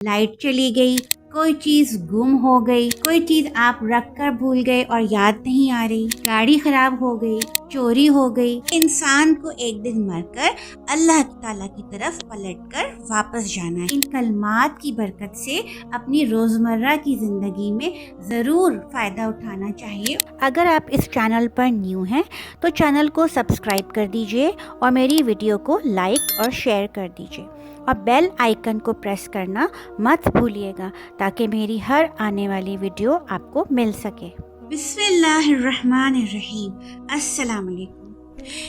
Light चली गई, कोई चीज़ गुम हो गई, कोई चीज़ आप रख कर भूल गए और याद नहीं आ रही, गाड़ी खराब हो गई, चोरी हो गई। इंसान को एक दिन मरकर अल्लाह ताला की तरफ पलटकर वापस जाना है। इन कलमात की बरकत से अपनी रोज़मर्रा की ज़िंदगी में ज़रूर फ़ायदा उठाना चाहिए। अगर आप इस चैनल पर न्यू हैं तो चैनल को सब्सक्राइब कर दीजिए और मेरी वीडियो को लाइक और शेयर कर दीजिए और बेल आइकन को प्रेस करना मत भूलिएगा ताकि मेरी हर आने वाली वीडियो आपको मिल सके। बिस्मिल्लाहिर्रहमानिर्रहीम। अस्सलाम वालेकुम।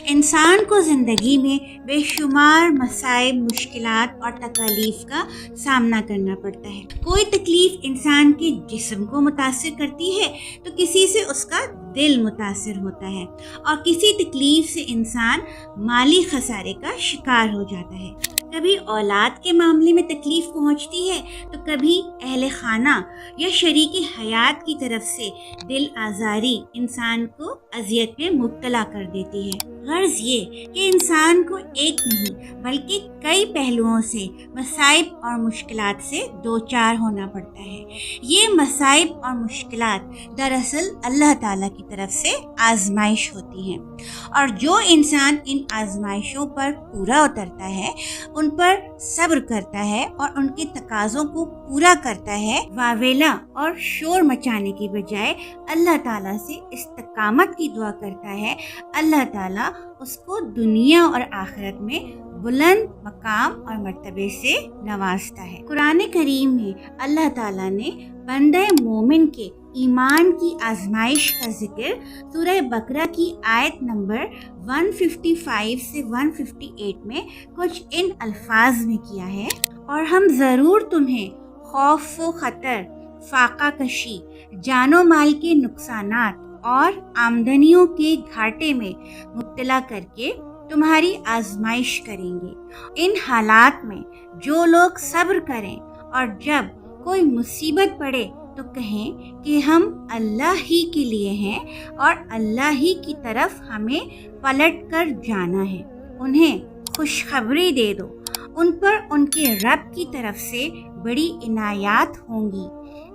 इंसान को ज़िंदगी में बेशुमार मसाइब, मुश्किलात और तकलीफ़ का सामना करना पड़ता है। कोई तकलीफ़ इंसान के जिस्म को मुतासिर करती है तो किसी से उसका दिल मुतासिर होता है और किसी तकलीफ़ से इंसान माली खसारे का शिकार हो जाता है। कभी औलाद के मामले में तकलीफ़ पहुंचती है तो कभी अहले खाना या शरीक हयात की तरफ से दिल आज़ारी इंसान को अजियत में मुब्तला कर देती है। गर्ज ये कि इंसान को एक नहीं बल्कि कई पहलुओं से मसाइब और मुश्किलात से दो चार होना पड़ता है। ये मसाइब और मुश्किलात दरअसल अल्लाह ताला की तरफ से आजमाइश होती हैं और जो इंसान इन आजमाइशों पर पूरा उतरता है, उन पर सब्र करता है और उनके तकाज़ों को पूरा करता है, वावेला और शोर मचाने के बजाय अल्लाह ताला से इस्तिकामत की दुआ करता है, अल्लाह ताला उसको दुनिया और आखिरत में बुलंद मकाम और मर्तबे से नवाजता है। कुरान करीम में अल्लाह ताला ने बंदे मोमिन के ईमान की आजमाइश का जिक्र सूरह बकरा की आयत नंबर 155 से 158 में कुछ इन अल्फाज में किया है, और हम ज़रूर तुम्हें खौफ व ख़तर, फाका कशी, जानो माल के नुकसानात और आमदनियों के घाटे में मुब्तला करके तुम्हारी आजमाइश करेंगे। इन हालात में जो लोग सब्र करें और जब कोई मुसीबत पड़े तो कहें कि हम अल्लाह ही के लिए हैं और अल्लाह ही की तरफ हमें पलट कर जाना है, उन्हें खुशखबरी दे दो, उन पर उनके रब की तरफ से बड़ी इनायात होंगी,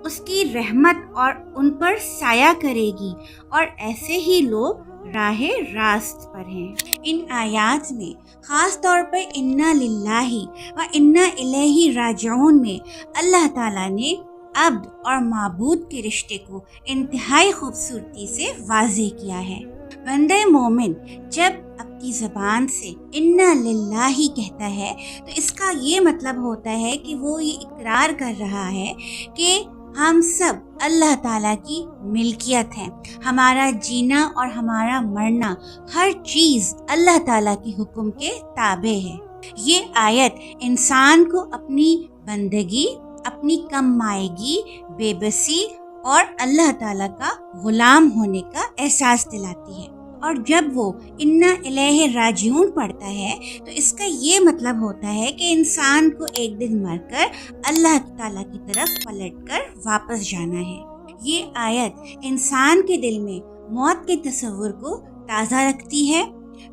उसकी रहमत और उन पर साया करेगी और ऐसे ही लोग राहे रास्त पर हैं। इन आयात में ख़ास तौर पर इन्ना लिल्लाही व इन्ना इलैहि राजिऊन में अल्लाह ताला ने अब्द और माबूद के रिश्ते को इंतहाई खूबसूरती से वाज़ेह किया है। बंदे मोमिन जब अपनी ज़बान से इन्ना लिल्लाही कहता है तो इसका ये मतलब होता है कि वो ये इकरार कर रहा है कि हम सब अल्लाह ताला की मिल्कियत हैं, हमारा जीना और हमारा मरना हर चीज़ अल्लाह ताला के हुक्म के ताबे है। ये आयत इंसान को अपनी बंदगी, अपनी कम माएगी, बेबसी और अल्लाह ताला का गुलाम होने का एहसास दिलाती है, और जब वो इन्ना इलैहि राजिऊन पढ़ता है तो इसका ये मतलब होता है कि इंसान को एक दिन मरकर अल्लाह ताला की तरफ पलटकर वापस जाना है। ये आयत इंसान के दिल में मौत के तस्वुर को ताज़ा रखती है,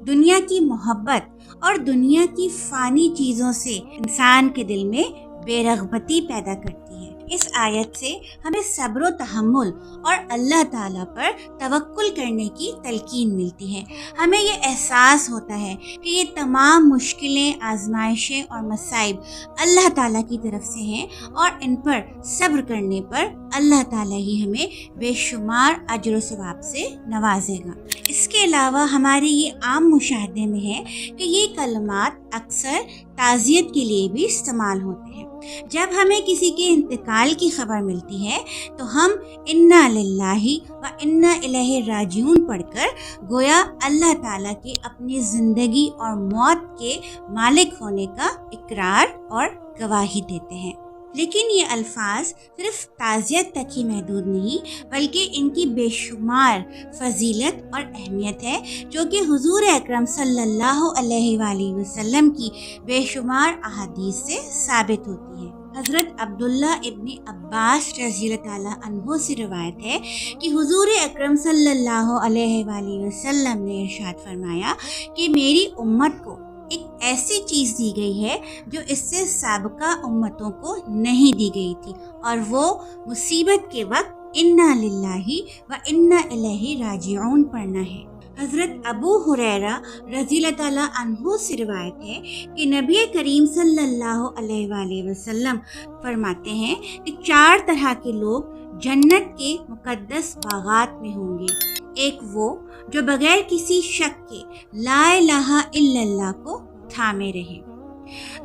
दुनिया की मोहब्बत और दुनिया की फ़ानी चीज़ों से इंसान के दिल में बेरग़बती पैदा करती है। इस आयत से हमें सब्र व तहम्मुल और अल्लाह ताला पर तवक्कुल करने की तलकीन मिलती है। हमें ये एहसास होता है कि ये तमाम मुश्किलें, आजमाइशें और मसाइब अल्लाह ताला की तरफ से हैं और इन पर सब्र करने पर अल्लाह ताला ही हमें बेशुमार अजर व सवाब से नवाजेगा। इसके अलावा हमारे ये आम मुशाहदे में है कि ये कलमात अक्सर ताज़ियत के लिए भी इस्तेमाल होते हैं। जब हमें किसी के इंतकाल की खबर मिलती है तो हम इन्ना लिल्लाही व इन्ना इलैहि राजिऊन पढ़कर गोया अल्लाह ताला के अपनी ज़िंदगी और मौत के मालिक होने का इकरार और गवाही देते हैं। लेकिन ये अल्फाज सिर्फ ताज़ियत तक ही महदूद नहीं बल्कि इनकी बेशुमार फजीलत और अहमियत है, जो कि हुजूर अकरम सल्लल्लाहु अलैहि वसल्लम की बेशुमार अहादीस से साबित होती है। हज़रत अब्दुल्ला इब्न अब्बास रज़ियल्लाहु ताला अन्हु से रिवायत है कि हुजूर अकरम सल्लल्लाहु अलैहि वसल्लम ने इरशाद फरमाया कि मेरी उम्मत को एक ایسی چیز دی گئی ہے جو اس سے سابقہ امتوں کو نہیں دی گئی تھی، اور وہ مصیبت کے وقت انا للہ و انا الیہ راجعون پڑھنا ہے۔ حضرت ابو ہریرہ رضی اللہ تعالیٰ عنہ سے روایت ہے کہ نبی کریم صلی اللہ علیہ وآلہ وسلم فرماتے ہیں کہ 4 طرح کے لوگ جنت کے مقدس باغات میں ہوں گے۔ ایک وہ جو بغیر کسی شک کے لا الہ الا اللہ کو تھامے رہے،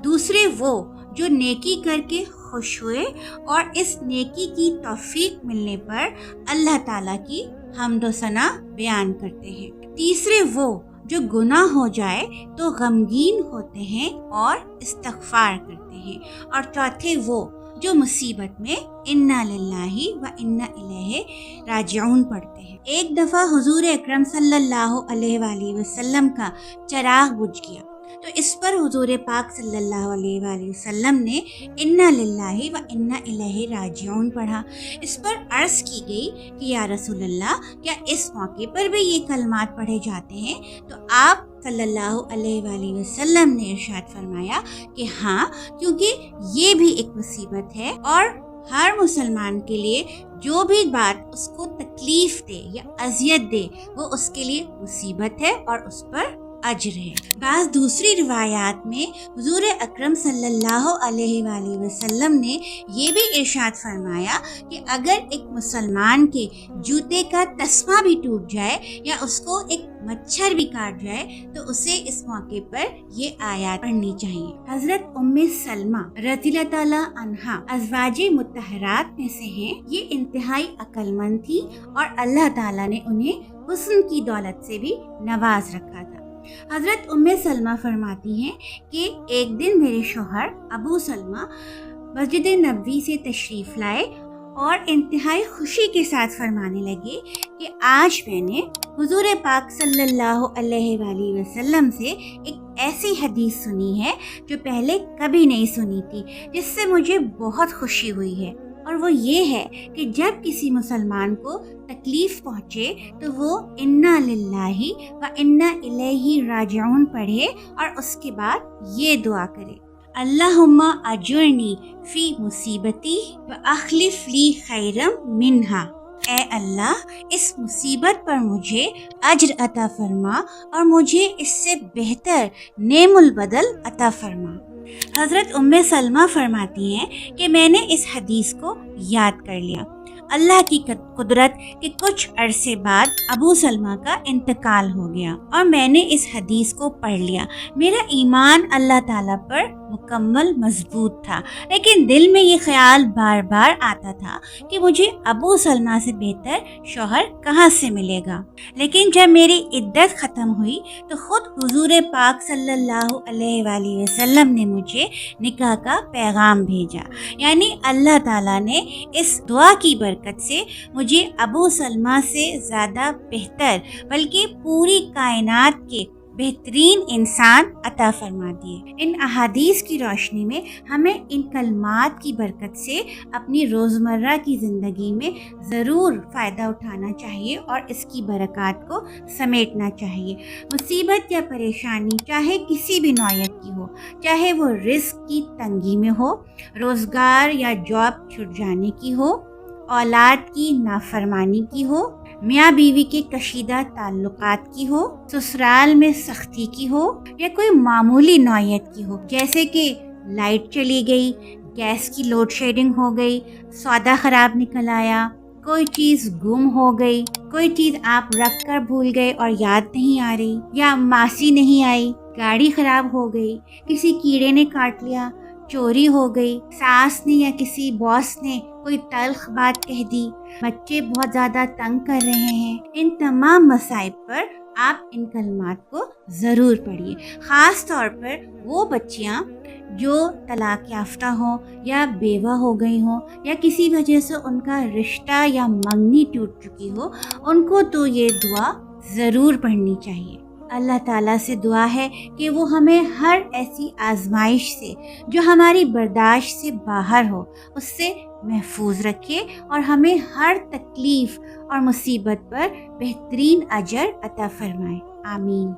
دوسرے وہ جو نیکی کر کے خوش ہوئے اور اس نیکی کی توفیق ملنے پر اللہ تعالیٰ کی حمد و ثنا بیان کرتے ہیں، تیسرے وہ جو گناہ ہو جائے تو غمگین ہوتے ہیں اور استغفار کرتے ہیں، اور چوتھے وہ جو مصیبت میں انا للہ و انا الیہ راجعون پڑھتے ہیں۔ ایک دفعہ حضور اکرم صلی اللہ علیہ وآلہ وسلم کا چراغ بجھ گیا تو اس پر حضور پاک صلی اللہ علیہ وآلہ وسلم نے انا للہ و انا الیہ راجعون پڑھا۔ اس پر عرض کی گئی کہ یا رسول اللہ، کیا اس موقع پر بھی یہ کلمات پڑھے جاتے ہیں؟ تو آپ صلی اللہ علیہ وآلہ وسلم نے ارشاد فرمایا کہ ہاں، کیونکہ یہ بھی ایک مصیبت ہے، اور ہر مسلمان کے لیے جو بھی بات اس کو تکلیف دے یا اذیت دے وہ اس کے لیے مصیبت ہے اور اس پر اجر ہے۔ بعض دوسری روایات میں حضور اکرم صلی اللہ علیہ وآلہ وسلم نے یہ بھی ارشاد فرمایا کہ اگر ایک مسلمان کے جوتے کا تسمہ بھی ٹوٹ جائے یا اس کو ایک مچھر بھی کاٹ جائے تو اسے اس موقع پر یہ آیات پڑھنی چاہیے۔ حضرت ام سلمہ رضی اللہ تعالیٰ عنہا ازواج مطہرات میں سے ہیں۔ یہ انتہائی عقل مند تھی اور اللہ تعالیٰ نے انہیں حسن کی دولت سے بھی نواز رکھا تھا۔ حضرت ام سلمہ فرماتی ہیں کہ ایک دن میرے شوہر ابو سلمہ مسجد نبوی سے تشریف لائے اور انتہائی خوشی کے ساتھ فرمانے لگے کہ آج میں نے حضور پاک صلی اللہ علیہ وآلہ وسلم سے ایک ایسی حدیث سنی ہے جو پہلے کبھی نہیں سنی تھی، جس سے مجھے بہت خوشی ہوئی ہے، اور وہ یہ ہے کہ جب کسی مسلمان کو تکلیف پہنچے تو وہ انا للہ و انا الیہ راجعون پڑھے اور اس کے بعد یہ دعا کرے، اللہم اجرنی فی مصیبتی و اخلف لی خیرم منہا۔ اے اللہ، اس مصیبت پر مجھے اجر عطا فرما اور مجھے اس سے بہتر نعم البدل عطا فرما۔ حضرت ام سلمہ فرماتی ہیں کہ میں نے اس حدیث کو یاد کر لیا۔ اللہ کی قدرت کہ کچھ عرصے بعد ابو سلمہ کا انتقال ہو گیا اور میں نے اس حدیث کو پڑھ لیا۔ میرا ایمان اللہ تعالیٰ پر مکمل مضبوط تھا، لیکن دل میں یہ خیال بار بار آتا تھا کہ مجھے ابو سلمہ سے بہتر شوہر کہاں سے ملے گا۔ لیکن جب میری عدت ختم ہوئی تو خود حضور پاک صلی اللہ علیہ وآلہ وسلم نے مجھے نکاح کا پیغام بھیجا، یعنی اللہ تعالیٰ نے اس دعا کی برکت سے مجھے ابو سلمہ سے زیادہ بہتر بلکہ پوری کائنات کے بہترین انسان عطا فرما دیے۔ ان احادیث کی روشنی میں ہمیں ان کلمات کی برکت سے اپنی روزمرہ کی زندگی میں ضرور فائدہ اٹھانا چاہیے اور اس کی برکات کو سمیٹنا چاہیے۔ مصیبت یا پریشانی چاہے کسی بھی نوعیت کی ہو، چاہے وہ رزق کی تنگی میں ہو، روزگار یا جاب چھوٹ جانے کی ہو، اولاد کی نافرمانی کی ہو، میاں بیوی کے کشیدہ تعلقات کی ہو، سسرال میں سختی کی ہو، یا کوئی معمولی نوعیت کی ہو، جیسے کہ لائٹ چلی گئی، گیس کی لوڈ شیڈنگ ہو گئی، سودا خراب نکل آیا، کوئی چیز گم ہو گئی، کوئی چیز آپ رکھ کر بھول گئے اور یاد نہیں آ رہی، یا ماسی نہیں آئی، گاڑی خراب ہو گئی، کسی کیڑے نے کاٹ لیا، چوری ہو گئی، ساس نے یا کسی باس نے کوئی تلخ بات کہہ دی، بچے بہت زیادہ تنگ کر رہے ہیں۔ ان تمام مصائب پر آپ ان کلمات کو ضرور پڑھیے، خاص طور پر وہ بچیاں جو طلاق یافتہ ہوں یا بیوہ ہو گئی ہوں یا کسی وجہ سے ان کا رشتہ یا منگنی ٹوٹ چکی ہو، ان کو تو یہ دعا ضرور پڑھنی چاہیے۔ اللہ تعالیٰ سے دعا ہے کہ وہ ہمیں ہر ایسی آزمائش سے جو ہماری برداشت سے باہر ہو اس سے محفوظ رکھے اور ہمیں ہر تکلیف اور مصیبت پر بہترین اجر عطا فرمائے۔ آمین۔